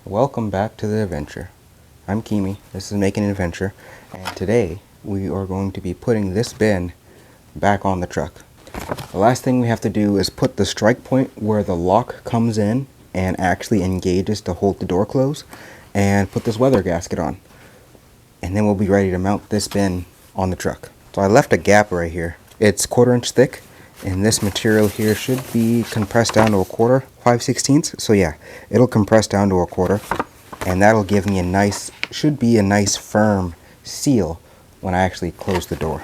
Welcome back to the adventure. I'm Kimi, this is Making an Adventure, and today we are going to be putting this bin back on the truck. The last thing we have to do is put the strike point where the lock comes in and actually engages to hold the door closed, and put this weather gasket on. And then we'll be ready to mount this bin on the truck. So I left a gap right here. It's 1/4 inch thick, and this material here should be compressed down to 1/4, 5/16. So yeah, it'll compress down to 1/4, and that'll give me should be a nice firm seal when I actually close the door.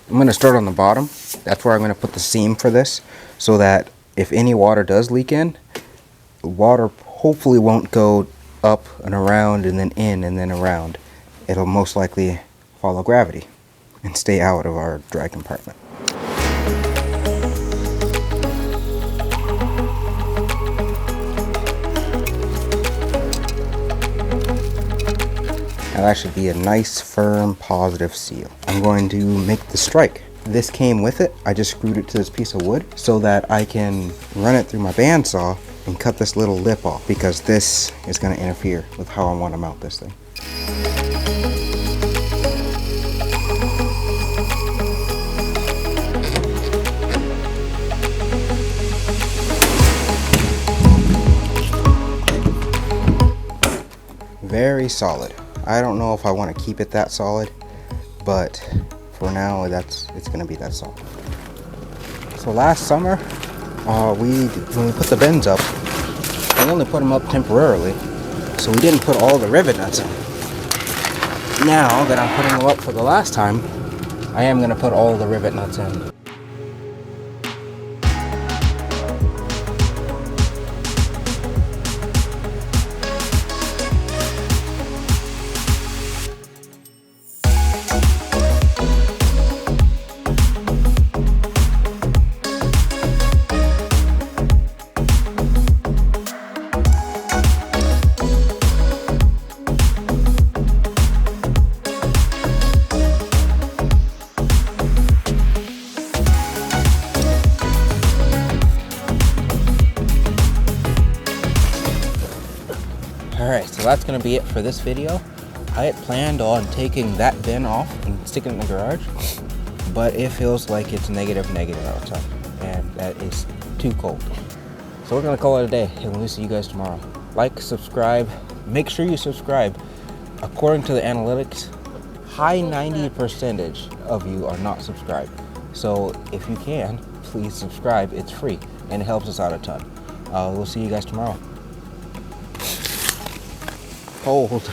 I'm going to start on the bottom. That's where I'm going to put the seam for this, so that if any water does leak in, the water hopefully won't go up and around and then in and then around. It'll most likely follow gravity and stay out of our dry compartment. Now that should be a nice, firm, positive seal. I'm going to make the strike. This came with it. I just screwed it to this piece of wood so that I can run it through my bandsaw and cut this little lip off, because this is going to interfere with how I want to mount this thing. Very solid. I don't know if I want to keep it that solid, but for now it's going to be that solid. So last summer, when we put the bins up, we only put them up temporarily, so we didn't put all the rivet nuts in. Now that I'm putting them up for the last time, I am going to put all the rivet nuts in. Alright, so that's going to be it for this video. I had planned on taking that bin off and sticking it in the garage, but it feels like it's negative outside, and that is too cold. So we're going to call it a day, and we'll see you guys tomorrow. Like, subscribe, make sure you subscribe. According to the analytics, high 90% of you are not subscribed. So if you can, please subscribe. It's free, and it helps us out a ton. We'll see you guys tomorrow. Cold.